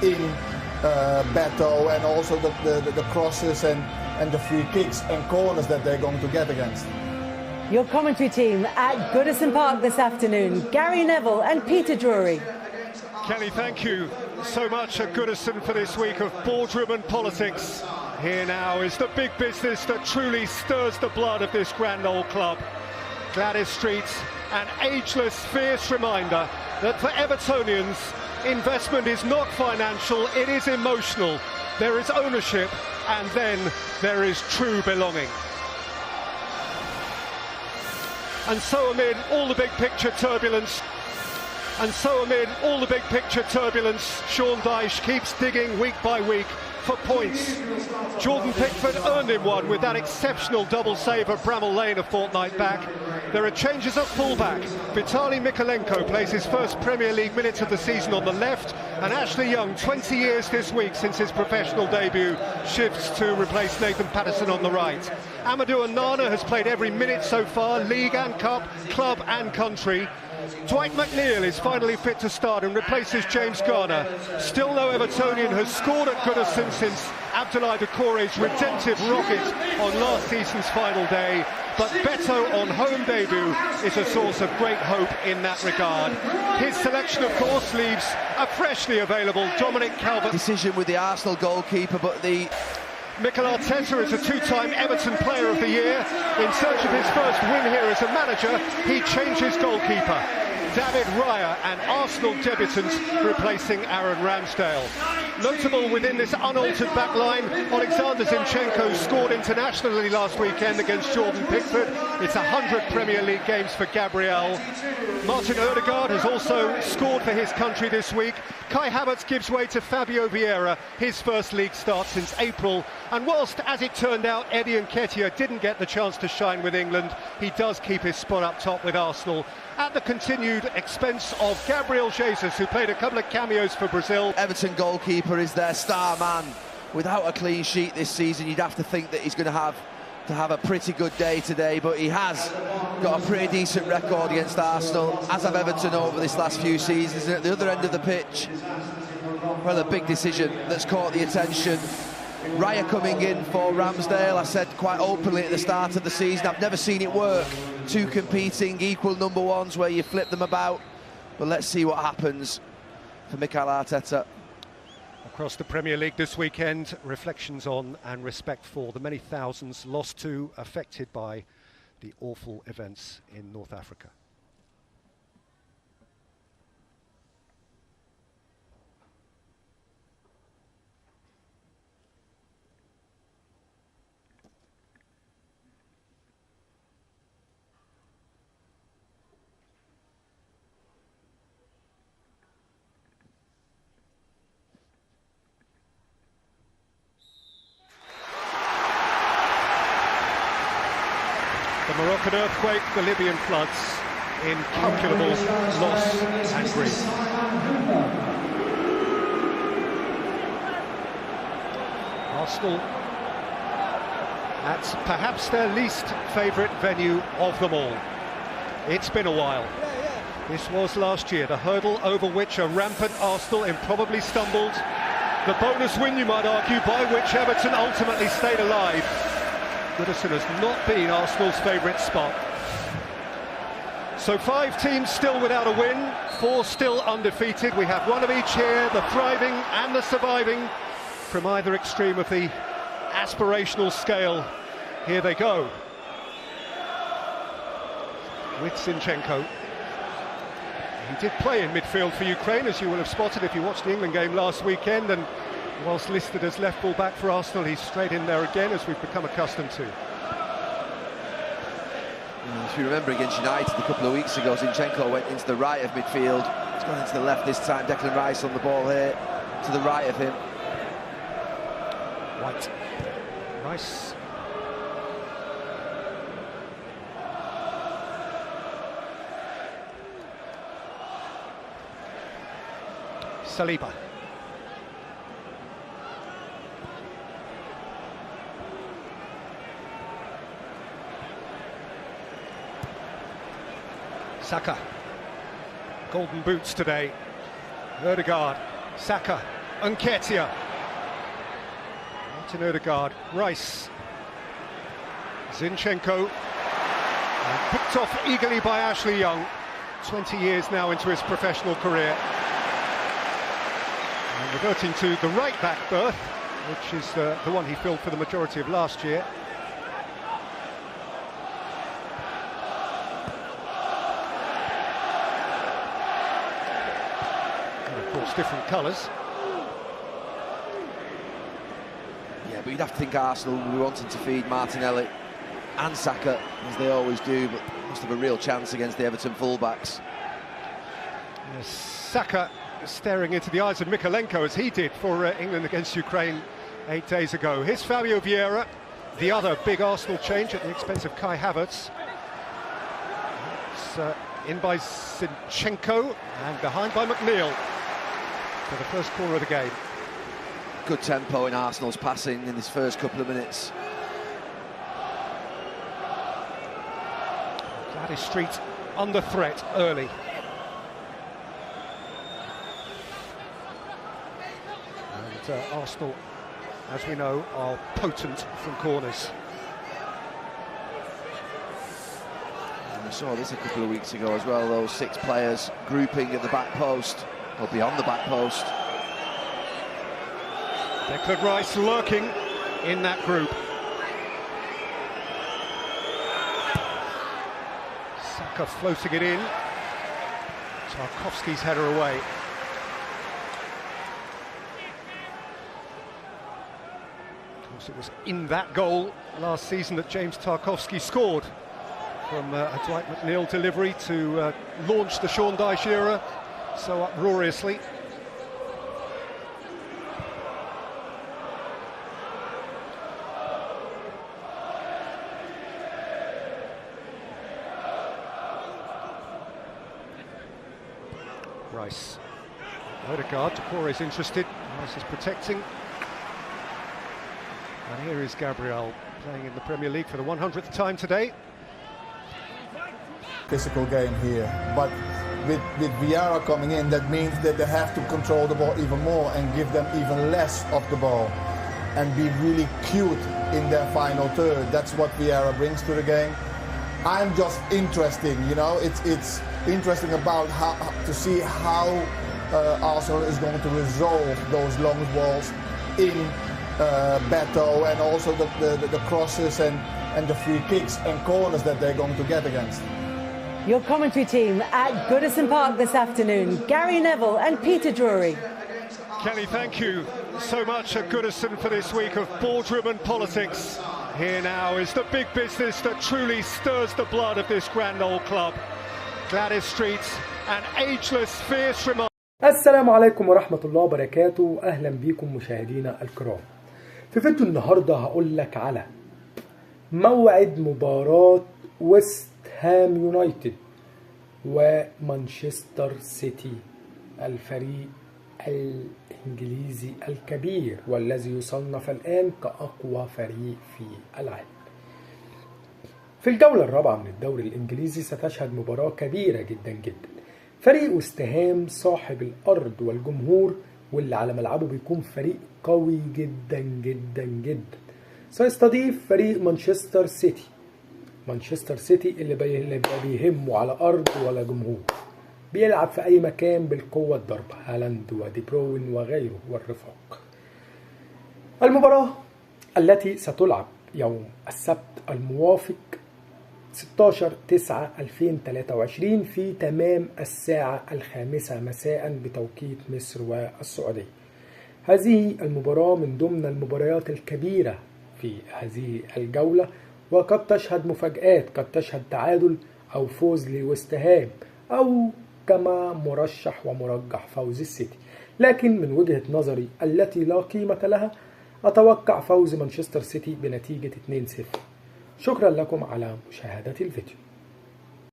in battle, and also the crosses and the free kicks and corners that they're going to get against. Your commentary team at Goodison Park this afternoon, Gary Neville and Peter Drury. Kelly, thank you so much at Goodison for this week of boardroom and politics. Here now is the big business that truly stirs the blood of this grand old club. Gladys Street, an ageless, fierce reminder that for Evertonians, investment is not financial, it is emotional. There is ownership, and then there is true belonging. And so amid all the big picture turbulence, Sean Dyche keeps digging week by week for points. Jordan Pickford earned him one with that exceptional double save at Bramall Lane a fortnight back. There are changes at fullback. Vitaly Mykolenko plays his first Premier League minutes of the season on the left, and Ashley Young, 20 years this week since his professional debut, shifts to replace Nathan Patterson on the right. Amadou Onana has played every minute so far, league and cup, club and country. Dwight McNeil is finally fit to start and replaces James Garner. Still no Evertonian has scored at Goodison since Abdoulaye Doucouré's redemptive rocket on last season's final day. But Beto on home debut is a source of great hope in that regard. His selection, of course, leaves a freshly available Dominic Calvert. Decision with the Arsenal goalkeeper, but the... Mikel Arteta is a two-time Everton Player of the Year. In search of his first win here as a manager, he changes goalkeeper. David Raya, an Arsenal debutant, replacing Aaron Ramsdale. Notable within this unaltered back line, Alexander Zinchenko scored internationally last weekend against Jordan Pickford. It's 100 Premier League games for Gabriel. Martin Odegaard has also scored for his country this week. Kai Havertz gives way to Fabio Vieira, his first league start since April. And whilst, as it turned out, Eddie Nketiah didn't get the chance to shine with England, he does keep his spot up top with Arsenal, at the continued expense of Gabriel Jesus, who played a couple of cameos for Brazil. Everton goalkeeper is their star man. Without a clean sheet this season, you'd have to think that he's going to have a pretty good day today, but he has got a pretty decent record against Arsenal, as have Everton over this last few seasons. And at the other end of the pitch, well, a big decision that's caught the attention. Raya coming in for Ramsdale. I said quite openly at the start of the season, I've never seen it work. Two competing equal number ones where you flip them about. But let's see what happens for Mikel Arteta. Across the Premier League this weekend, reflections on and respect for the many thousands lost to, affected by the awful events in North Africa. The Moroccan earthquake, the Libyan floods, incalculable loss and grief. Arsenal at perhaps their least favourite venue of them all. It's been a while. This was last year, the hurdle over which a rampant Arsenal improbably stumbled. The bonus win, you might argue, by which Everton ultimately stayed alive. Goodison has not been Arsenal's favourite spot. So 5 teams still without a win, 4 still undefeated. We have one of each here, the thriving and the surviving. From either extreme of the aspirational scale, here they go. With Zinchenko. He did play in midfield for Ukraine, as you will have spotted if you watched the England game last weekend, and whilst listed as left full back for Arsenal, he's straight in there again, as we've become accustomed to. If you remember against United a couple of weeks ago, Zinchenko went into the right of midfield. He's gone into the left this time. Declan Rice on the ball here, to the right of him. White. Rice. Saliba. Saka. Golden boots today. Odegaard. Saka. Nketiah. Martin Odegaard. Rice. Zinchenko. And picked off eagerly by Ashley Young. 20 years now into his professional career. And reverting to the right-back berth, which is the one he filled for the majority of last year. And of course, different colours. Yeah, but you'd have to think Arsenal will be wanting to feed Martinelli and Saka, as they always do, but must have a real chance against the Everton fullbacks. Yes, Saka staring into the eyes of Mykolenko, as he did for England against Ukraine 8 days ago. Here's Fabio Vieira, the other big Arsenal change at the expense of Kai Havertz. It's in by Zinchenko and behind by McNeil for the first corner of the game. Good tempo in Arsenal's passing in this first couple of minutes. Gladys Street under threat early. And Arsenal, as we know, are potent from corners. And we saw this a couple of weeks ago as well, those 6 players grouping at the back post, or beyond the back post. Declan Rice lurking in that group. Saka floating it in. Tarkowski's header away. Of course, it was in that goal last season that James Tarkowski scored from a Dwight McNeil delivery to launch the Sean Dyche era so uproariously. Rice. Odegaard, Decore's interested. Rice is protecting. And here is Gabriel playing in the Premier League for the 100th time today. Physical game here, but with Vieira coming in, that means that they have to control the ball even more and give them even less of the ball and be really cute in their final third. That's what Vieira brings to the game. I'm just interested, you know, it's interesting about how to see how Arsenal is going to resolve those long balls in Beto, and also the crosses and the free kicks and corners that they're going to get against. Your commentary team at Goodison Park this afternoon, Gary Neville and Peter Drury. Kelly, thank you so much at Goodison for this week of boardroom and politics. Here now is the big business that truly stirs the blood of this grand old club. Gladys Street, an ageless, fierce remark. السلام عليكم ورحمة الله وبركاته. أهلا بكم مشاهدينا الكرام. في فيديو النهاردة هقول لك على موعد مباراة ويست هام يونايتد ومانشستر سيتي، الفريق الإنجليزي الكبير والذي يصنف الآن كأقوى فريق في العالم. في الجولة الرابعة من الدوري الإنجليزي ستشهد مباراة كبيرة جدا جدا. فريق ويست هام صاحب الأرض والجمهور، واللي على ملعبه بيكون فريق قوي جدا جدا جدا، سيستضيف فريق مانشستر سيتي. مانشستر سيتي اللي بيهمه على أرض ولا جمهور، بيلعب في أي مكان بالقوة الضربة، هالاند ودي بروين وغيره والرفاق. المباراة التي ستلعب يوم السبت الموافق 16/9/2023 في تمام الساعة 5 مساء بتوقيت مصر والسعودية. هذه المباراة من ضمن المباريات الكبيرة في هذه الجولة، وقد تشهد مفاجآت، قد تشهد تعادل أو فوز لويست هام، أو كما مرشح ومرجح فوز السيتي. لكن من وجهة نظري التي لا قيمة لها، أتوقع فوز مانشستر سيتي بنتيجة 2-0. شكرا لكم على مشاهدة الفيديو.